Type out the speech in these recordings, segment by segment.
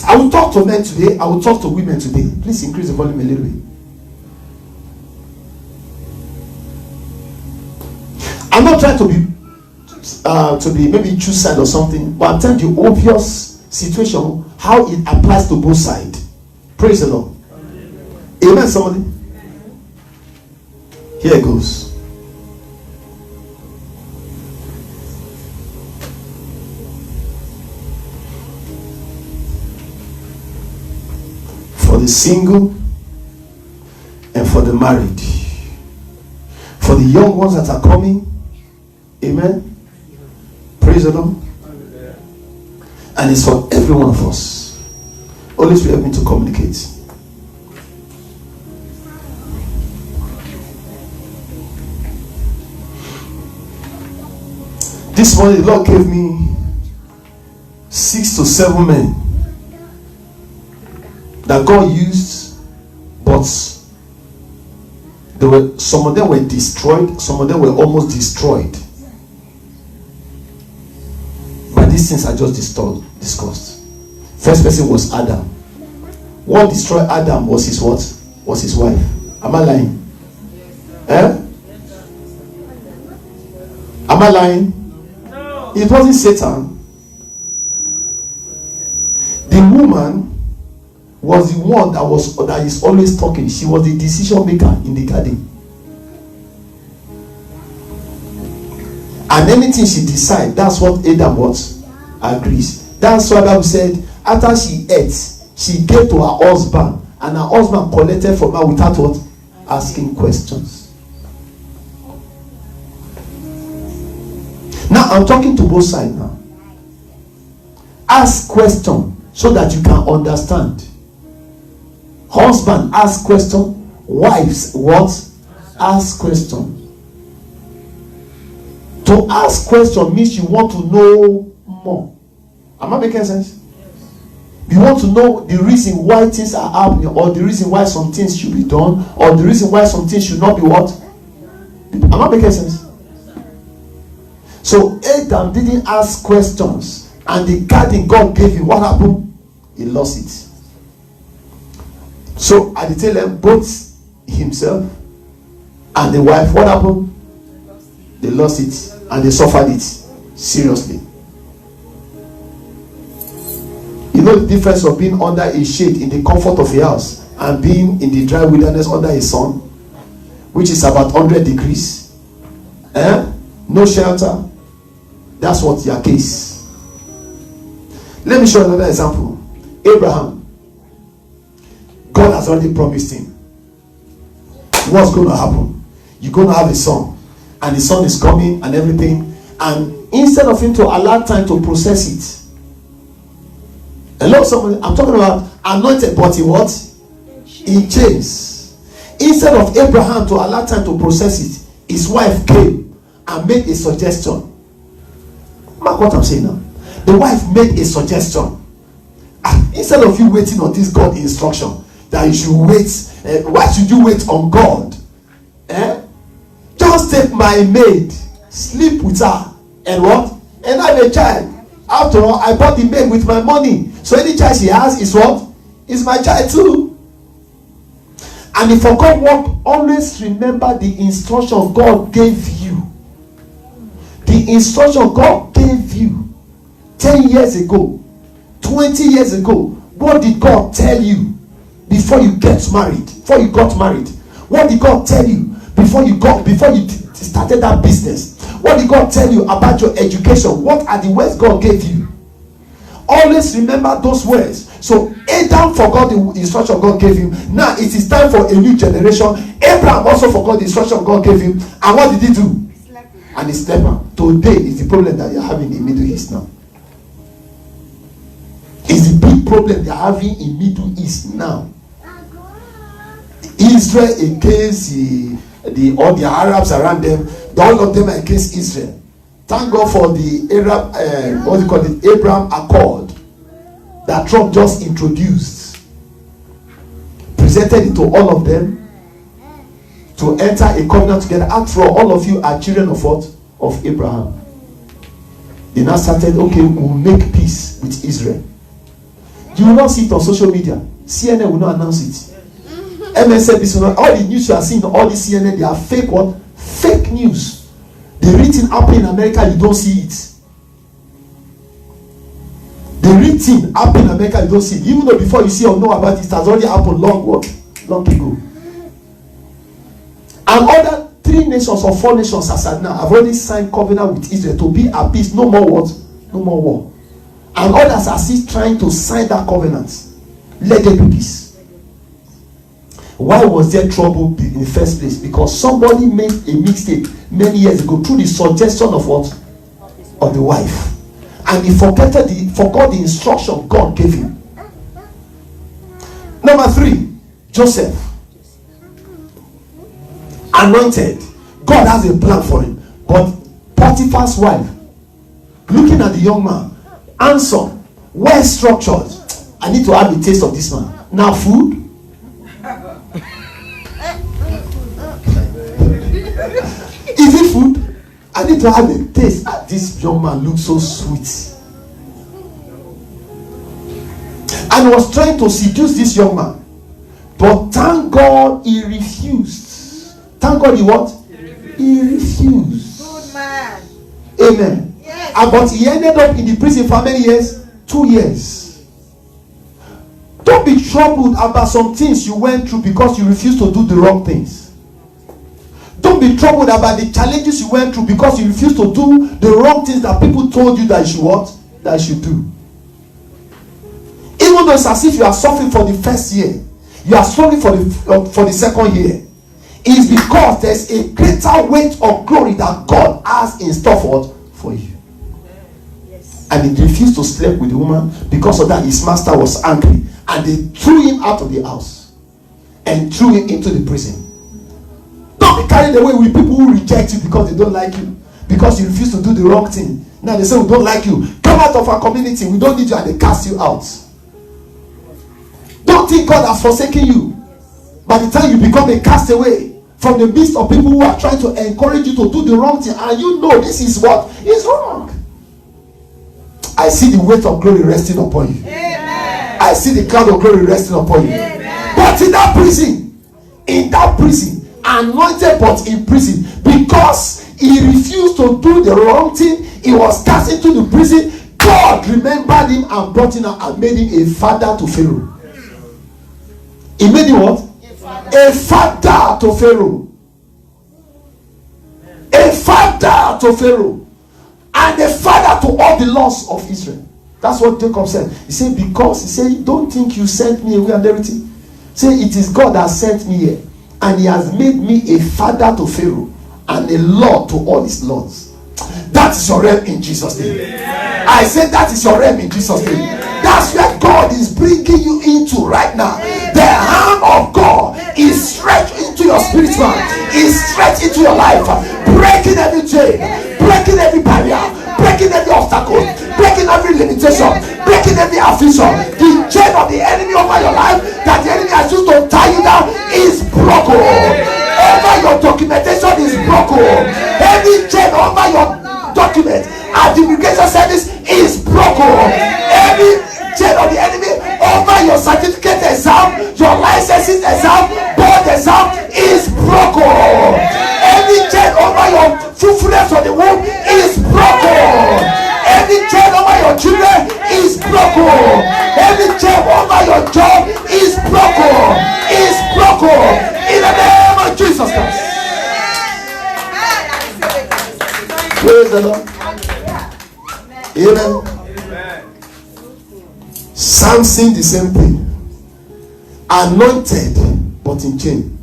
I will talk to men today. I will talk to women today. Please increase the volume a little bit. I'm not trying to be maybe choose side or something, but I'm telling you obvious situation how it applies to both sides. Praise the Lord. Amen. Somebody. Here it goes. For the single and for the married, for the young ones that are coming. Amen. Praise the Lord. And it's for every one of us. Holy Spirit, help me to communicate. This morning the Lord gave me 6 to 7 men that God used, but some of them were destroyed, some of them were almost destroyed. But these things I just discussed. First person was Adam. What destroyed Adam was his what? Was his wife. Am I lying? Am I lying? No. It wasn't Satan. The woman was the one that is always talking. She was the decision maker in the garden. And anything she decides, that's what Adam was agrees. That's why Bible said after she ate, she gave to her husband, and her husband collected from her without what? Asking questions. Now I'm talking to both sides now. Ask question so that you can understand. Husband, ask question. Wives, what? Ask question. To ask question means you want to know more. Am I making sense? You want to know the reason why things are happening, or the reason why some things should be done, or the reason why some things should not be what? Am I making sense? So Adam didn't ask questions, and the garden God gave him, what happened? He lost it. So at the tail end, both himself and the wife, what happened? They lost it, and they suffered it seriously. You know the difference of being under a shade in the comfort of a house and being in the dry wilderness under a sun, which is about 100 degrees. No shelter. That's what your case. Let me show you another example. Abraham. God has already promised him what's going to happen. You're going to have a son, and the son is coming and everything, and instead of him to allow time to process it, hello somebody, I'm talking about anointed but in what? In chains. Instead of Abraham to allow time to process it, his wife came and made a suggestion. Mark what I'm saying now. The wife made a suggestion. Instead of you waiting on this God instruction that you should wait, why should you wait on God? Just take my maid, sleep with her, and what? And have a child. After all, I bought the maid with my money, so any child she has is what? Is my child too. And if for God work, always remember the instruction God gave you. The instruction God gave you 10 years ago, 20 years ago. What did God tell you before you get married? Before you got married? What did God tell you before you started that business? What did God tell you about your education? What are the words God gave you? Always remember those words. So Adam forgot the instruction God gave him. Now it is time for a new generation. Abraham also forgot the instruction God gave him. And what did he do? And he slept. Today is the problem that you're having in Middle East now. It's the big problem they're having in Middle East now. Israel against all the Arabs around them. All of them are against Israel. Thank God for the Abraham Accord that Trump just introduced. Presented it to all of them to enter a covenant together. After all of you are children of what? Of Abraham. They now started, okay, we'll make peace with Israel. You will not see it on social media. CNN will not announce it. MSNBC will not. All the news you are seeing, all the CNN, they are fake what? Fake news. The written happening in America, you don't see it. The written happening in America, you don't see it. Even though before you see or know about it, it has already happened long ago. And other 3 nations or 4 nations as at now have already signed covenant with Israel to be at peace. No more what? No more war. And others are still trying to sign that covenant. Let there be peace. Why was there trouble in the first place? Because somebody made a mistake many years ago through the suggestion of what? Of the wife. And he forgot the instruction God gave him. Number 3, Joseph. Anointed. God has a plan for him. But Potiphar's wife, looking at the young man, handsome, well structured. I need to have a taste of this man. Now food. Is it food? I need to have a taste. This young man looks so sweet. And was trying to seduce this young man. But thank God he refused. Thank God he what? He refused. Good man. Amen. Yes. But he ended up in the prison for how many years? 2 years. Don't be troubled about some things you went through because you refused to do the wrong things. Don't be troubled about the challenges you went through because you refused to do the wrong things that people told you that you should what? That you should do. Even though it's as if you are suffering for the first year, you are suffering for the second year. It is because there's a greater weight of glory that God has in store for you. Yes. And he refused to sleep with the woman. Because of that, his master was angry. And they threw him out of the house. And threw him into the prison. Don't be carried away with people who reject you because they don't like you. Because you refuse to do the wrong thing. Now they say, we don't like you. Come out of our community. We don't need you. And they cast you out. Don't think God has forsaken you. By the time you become a castaway from the midst of people who are trying to encourage you to do the wrong thing, and you know this is what is wrong. I see the weight of glory resting upon you. Amen. I see the cloud of glory resting upon you. Amen. But in that prison, anointed but in prison, because he refused to do the wrong thing, he was cast into the prison. God remembered him and brought him out and made him a father to Pharaoh. He made him what? A father to Pharaoh. A father to Pharaoh. And a father to all the laws of Israel. That's what Jacob said. He said, because he said, don't think you sent me away and everything. Say, it is God that sent me here. And he has made me a father to Pharaoh and a lord to all his lords. That is your realm in Jesus' name. Yeah. I said that is your realm in Jesus' name. Yeah. That's where God is bringing you into right now. Yeah. The hand of God is stretched into your spirit man, is stretched into your life, breaking every chain, breaking every barrier, breaking every obstacle, breaking every limitation, breaking every affliction. The chain of the enemy over your life that the enemy has used to tie you down is broken. Over your documentation is broken. Every chain over your document at the immigration service is broken. Every chain of the enemy over your certificate exam, your licenses exam, board exam is broken. Every chain over your fruitfulness of the womb is broken. Every chain over your children is broken. Every chain over your job is broken. Is broken in the name of Jesus Christ. Praise the Lord. Amen. Samson, the same thing. Anointed, but in chain.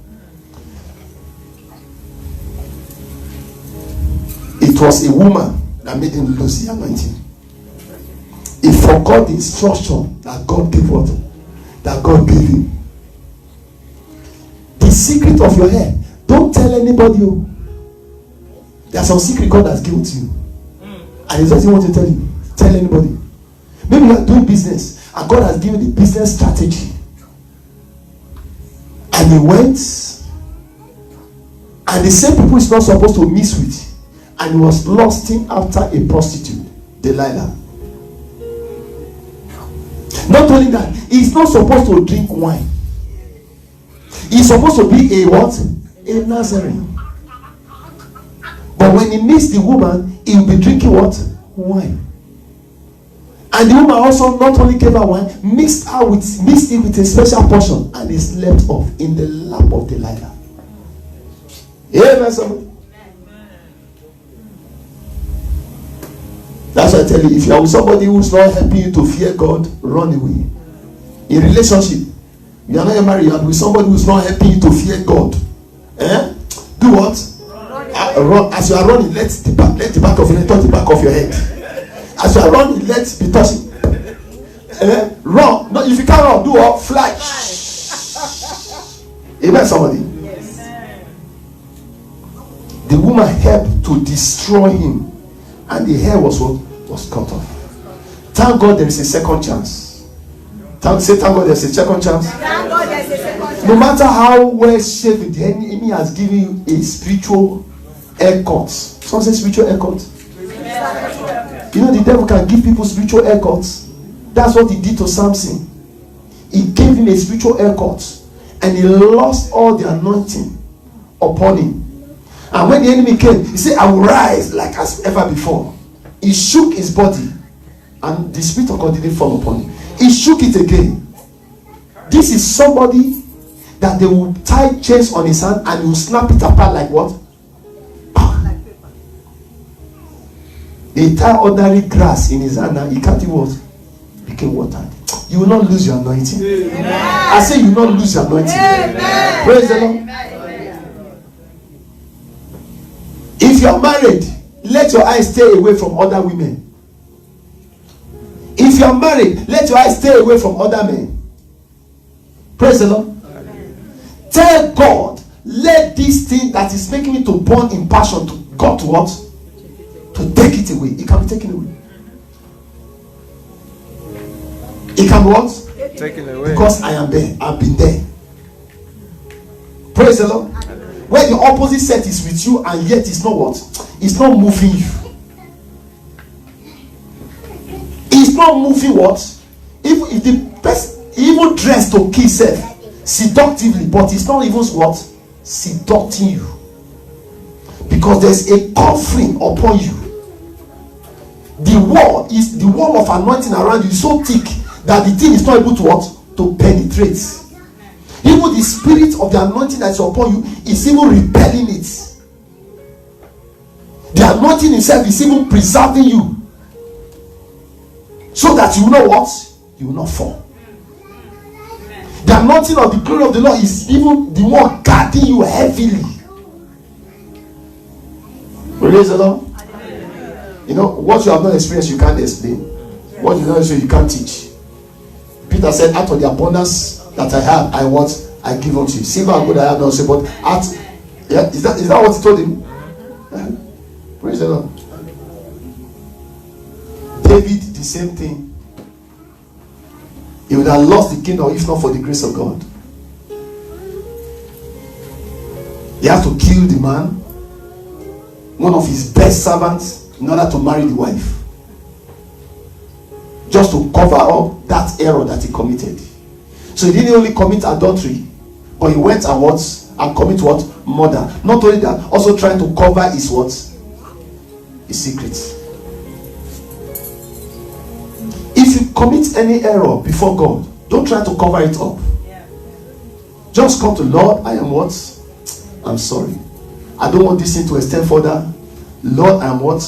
It was a woman that made him lose the anointing. He forgot the instruction that God gave what? That God gave him. The secret of your hair. Don't tell anybody. There's some secret God has given to you. And he doesn't want to tell you. Tell anybody. Maybe you are doing business and God has given the business strategy. And he went, and the same people he's not supposed to mix with, and he was lusting after a prostitute, Delilah. Not only that, he's not supposed to drink wine. He's supposed to be a what? A Nazarene. But when he meets the woman, he will be drinking what? Wine. And the woman also not only gave her wine, mixed it with a special portion, and he slept off in the lap of Delilah. Amen, somebody. That's why I tell you, if you are with somebody who's not helping you to fear God, run away. In relationship, you are not married, you are with somebody who's not helping you to fear God. Do what? Run. As you are running, let the back of your head touch the back of your head. As you are running, let's be touching. Run. No, if you can't run, do what? Fly. Amen, somebody. Yes. The woman helped to destroy him, and the hair was what? Was cut off. Thank God there is a second chance. Thank God there's a second chance. Thank God there's a second chance. No matter how well shaven, the enemy has given you a spiritual haircut. Someone say spiritual haircut. You know the devil can give people spiritual haircuts. That's what he did to Samson. He gave him a spiritual haircut, and he lost all the anointing upon him. And when the enemy came, he said, I will rise like as ever before. He shook his body, and the Spirit of God didn't fall upon him. He shook it again. This is somebody that they will tie chains on his hand and he will snap it apart like what? They tie ordinary grass in his hand and he can't even what? Became water. You will not lose your anointing. Amen. I say you will not lose your anointing. Amen. Praise the Lord. Amen. If you are married, let your eyes stay away from other women. If you are married, let your eyes stay away from other men. Praise the Lord. Amen. Tell God, let this thing that is making me to burn in passion to God to what? To take it away. It can be taken away. It can be what? Taken away. Because I am there. I've been there. Praise the Lord. Where the opposite set is with you and yet it's not what? It's not moving you. It's not moving what? If the person even dressed to kill self seductively, but it's not even what? Seducting you. Because there's a covering upon you. The wall of anointing around you is so thick that the thing is not able to what? To penetrate. Even the spirit of the anointing that's upon you is even repelling it. The anointing itself is even preserving you, so that you will not what? You will not fall. The anointing of the glory of the Lord is even the one guarding you heavily. Praise the Lord. You know, what you have not experienced, you can't explain. What you don't experience, you can't teach. Peter said, out of the abundance that I have, I give unto you. Silver and gold I have not, say, but is that what he told him? Yeah. Praise the Lord. David, the same thing. He would have lost the kingdom if not for the grace of God. He had to kill the man, one of his best servants, in order to marry the wife, just to cover up that error that he committed. So he didn't only commit adultery, but he went and commit what? Murder. Not only that, also trying to cover his what? His secrets. If you commit any error before God, don't try to cover it up. Just come to Lord, I am what? I'm sorry. I don't want this thing to extend further. Lord, I am what?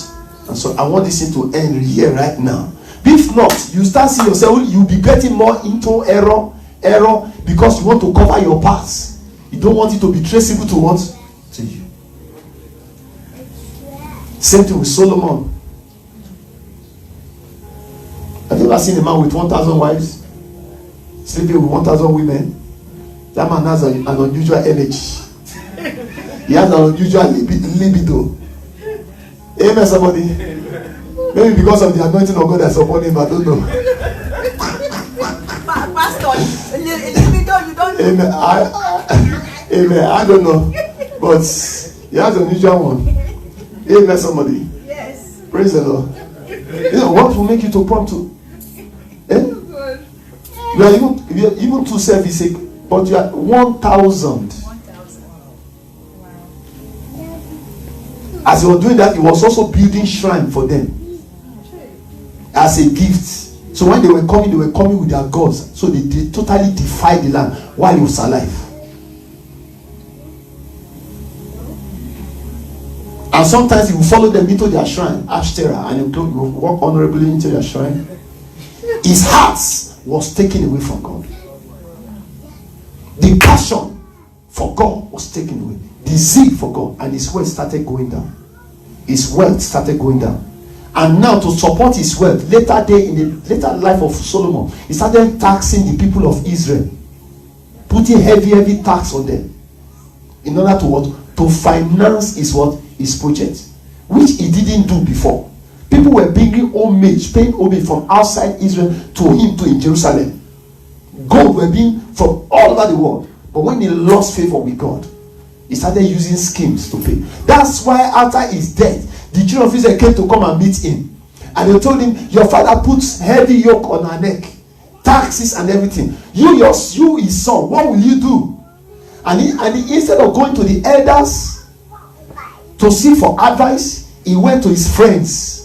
And so I want this thing to end here right now. If not, you start seeing yourself, you'll be getting more into error because you want to cover your past. You don't want it to be traceable to what? To you. Same thing with Solomon. Have you ever seen a man with 1,000 wives sleeping with 1,000 women? That man has an unusual energy. He has an unusual libido. Amen, somebody. Maybe because of the anointing of God that's upon him, I don't know. Pastor, libido, you don't know. Amen. I don't know. But he has an unusual one. Amen, somebody. Yes. Praise the Lord. You know, what will make you to prompt to? You are even to service, but you are 1,000. As he was doing that, he was also building shrine for them as a gift. So when they were coming with their gods. So they totally defied the land while he was alive. And sometimes he will follow them into their shrine, Ashtoreth, and he will walk honorably into their shrine. His heart was taken away from God. The passion for God was taken away. The zeal for God, and his wealth started going down. His wealth started going down. And now to support his wealth, in the later life of Solomon, he started taxing the people of Israel, putting heavy tax on them, in order to what? To finance his project, which he didn't do before. People were bringing homage, paying homage from outside Israel to him in Jerusalem. Gold were being from all over the world. But when he lost favor with God, he started using schemes to pay. That's why after his death, the children of Israel came to come and meet him. And they told him, your father puts heavy yoke on our neck, taxes and everything. You his son, what will you do? And he instead of going to the elders to seek for advice, he went to his friends.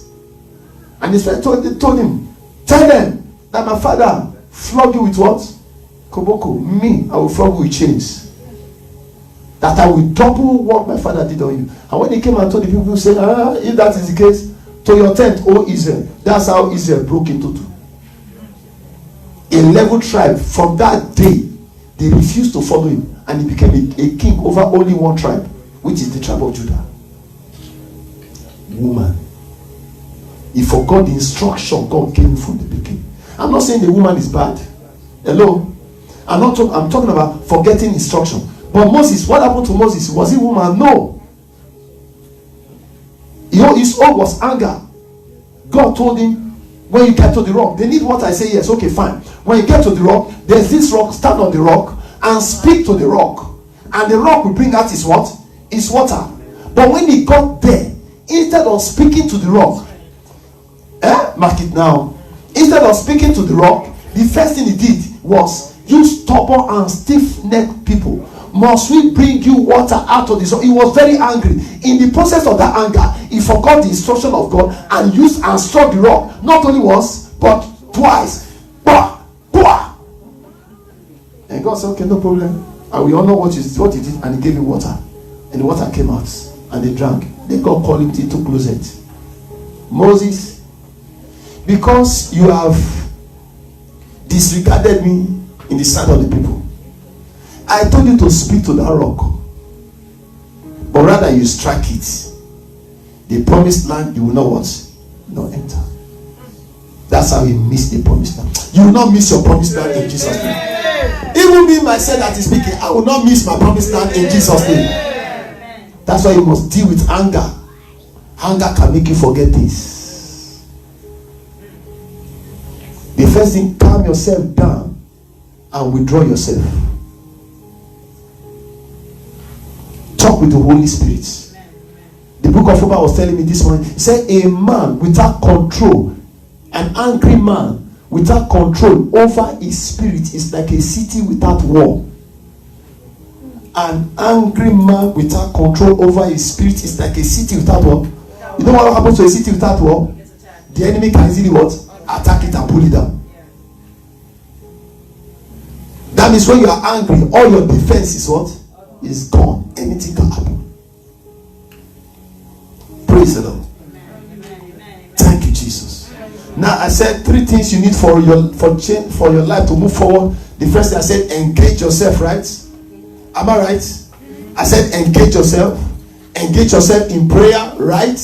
And his friends told him, tell them that my father flog you with what? Koboko. Me, I will flog you with chains. That I will double what my father did on you. And when he came and told the people, say, if that is the case, to your tent, O Israel. That's how Israel broke into two. A level tribe. From that day, they refused to follow him, and he became a king over only one tribe, which is the tribe of Judah. Woman. He forgot the instruction God gave him from the beginning. I'm not saying the woman is bad. Hello? I'm talking about forgetting instruction. But Moses, what happened to Moses? Was he woman? No. His own was anger. God told him, when you get to the rock, they need what I say. Yes, okay, fine. When you get to the rock, there's this rock. Stand on the rock and speak to the rock, and the rock will bring out his what? His water. But when he got there, instead of speaking to the rock, mark it now. Instead of speaking to the rock, the first thing he did was, you stubborn and stiff-necked people, must we bring you water out of this? He was very angry. In the process of that anger, he forgot the instruction of God and used and struck the rock. Not only once, but twice. Bah, bah. And God said, okay, no problem. And we all know what he did, and he gave him water. And the water came out, and they drank. Then God called him to closet. Moses, because you have disregarded me in the sight of the people, I told you to speak to that rock, but rather you strike it. The promised land, you will not what? Not enter. That's how he missed the promised land. You will not miss your promised land in Jesus' name. Even me myself that is speaking, I will not miss my promised land in Jesus' name. That's why you must deal with anger. Anger can make you forget this. The first thing, calm yourself down and withdraw yourself. Talk with the Holy Spirit. The book of Romans was telling me this morning. He said, a man without control, an angry man without control over his spirit is like a city without wall. An angry man without control over his spirit is like a city without wall. You know what happens to a city without wall? The enemy can easily what? Attack it and pull it down. That means when you are angry, all your defense is what? Is gone. Anything can happen. Praise the Lord. Thank you, Jesus. Now I said 3 things you need for your life to move forward. The first thing I said, engage yourself, right? Am I right? I said engage yourself. Engage yourself in prayer, right?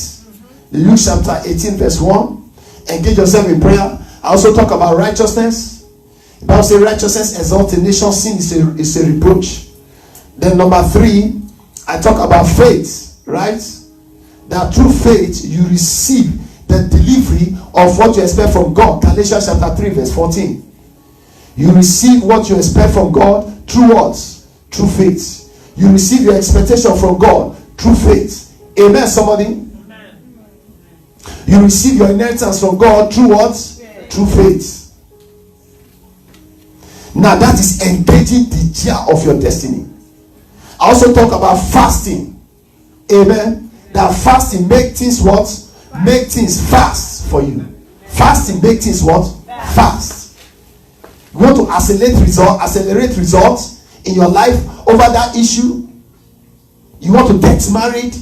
Luke chapter 18 verse 1. Engage yourself in prayer. I also talk about righteousness. The Bible says righteousness exalts a nation, sin is a reproach. Then number 3, I talk about faith, right? That through faith you receive the delivery of what you expect from God. Galatians chapter 3 verse 14. You receive what you expect from God through what? Through faith. You receive your expectation from God through faith. Amen, somebody? Amen. You receive your inheritance from God through what? Through faith. Now that is engaging the gear of your destiny. I also talk about fasting. Amen. That fasting make things what? Make things fast for you. Fasting make things what? Fast. You want to accelerate results in your life over that issue. You want to get married.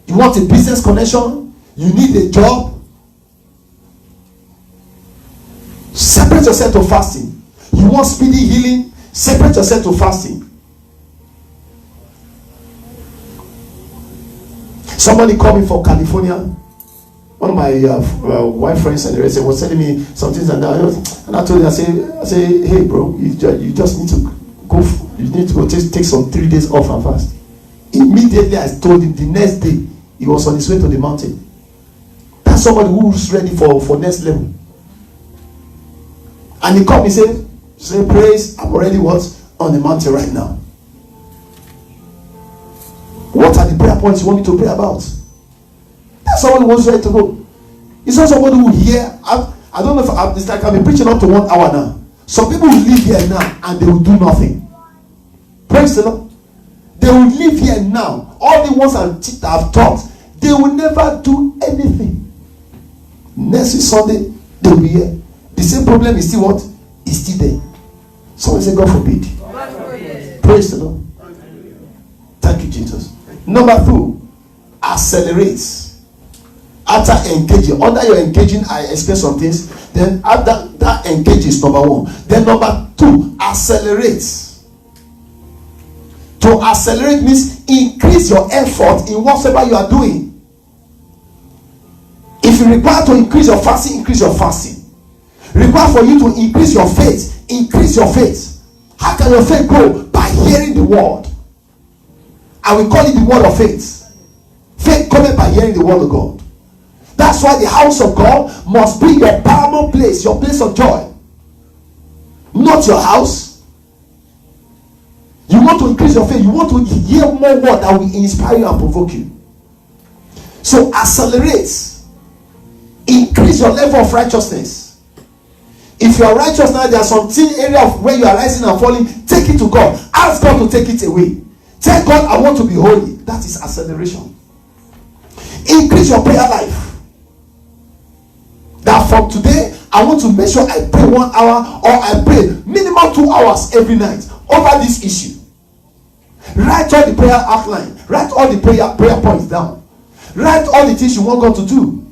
You want a business connection. You need a job. Separate yourself to fasting. You want speedy healing. Separate yourself to fasting. Somebody called me from California. One of my wife friends and the rest was telling me some things, and I told him, I say, hey bro, you just need to go. You need to go take some 3 days off and fast. Immediately, I told him the next day he was on his way to the mountain. That's somebody who's ready for next level. And he called me, say, praise, I'm already what? On the mountain right now. What are the prayer points you want me to pray about? That's someone who wants ready to go. It's not somebody who hear. I don't know if it's like I've been preaching up to 1 hour now. Some people will live here now and they will do nothing. Praise the Lord. They will live here now. All the ones I've taught, they will never do anything. Next week Sunday, they will be here. The same problem is still what? Is still there. Someone say, God forbid. Praise the Lord. Thank you, Jesus. Number 2, accelerates. After engaging, under your engaging, I explain some things. Then after that engages, number 1. Then number 2, accelerates. To accelerate means increase your effort in whatever you are doing. If you require to increase your fasting, increase your fasting. Require for you to increase your faith, increase your faith. How can your faith grow? By hearing the word. And we call it the word of faith. Faith cometh by hearing the word of God. That's why the house of God must be your paramount place, your place of joy. Not your house. You want to increase your faith. You want to hear more word that will inspire you and provoke you. So accelerate. Increase your level of righteousness. If you are righteous now, there are some area of where you are rising and falling. Take it to God. Ask God to take it away. Tell God, I want to be holy. That is acceleration. Increase your prayer life. That from today, I want to make sure I pray 1 hour or I pray minimum 2 hours every night over this issue. Write all the prayer outline. Write all the prayer points down. Write all the things you want God to do.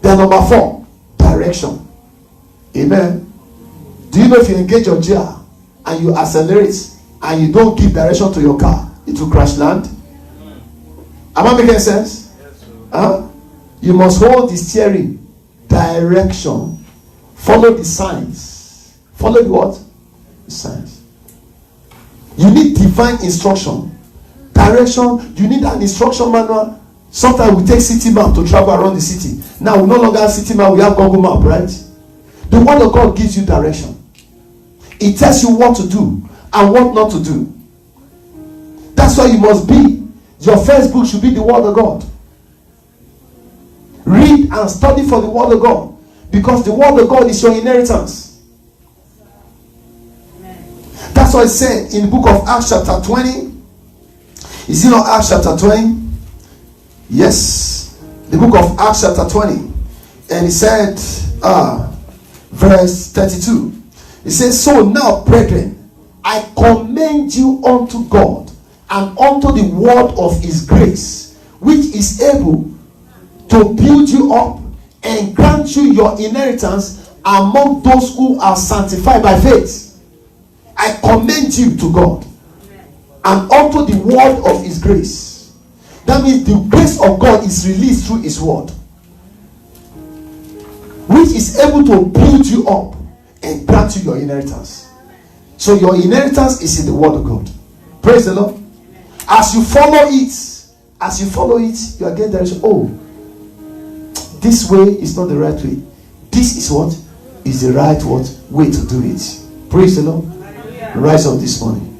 Then number 4, direction. Amen. Do you know if you engage your gear and you accelerate and you don't give direction to your car, it will crash land? Am I making sense? Yes, you must hold the steering. Direction. Follow the signs. Follow the what? The signs. You need divine instruction. Direction. You need an instruction manual. Sometimes we take city map to travel around the city. Now we no longer have city map, we have Google map, right? The word of God gives you direction. It tells you what to do and what not to do. That's why you must be. Your first book should be the word of God. Read and study for the word of God, because the word of God is your inheritance. That's what it said in the book of Acts chapter 20. Is it not Acts chapter 20? Yes. The book of Acts chapter 20. And it said, verse 32. It says, so now, brethren, I commend you unto God and unto the word of his grace, which is able to build you up and grant you your inheritance among those who are sanctified by faith. I commend you to God and unto the word of his grace. That means the grace of God is released through his word, which is able to build you up and grant you your inheritance. So your inheritance is in the word of God. Praise the Lord. As you follow it, you are getting direction. Oh, this way is not the right way. This is what is the right way to do it. Praise the Lord. Rise up this morning.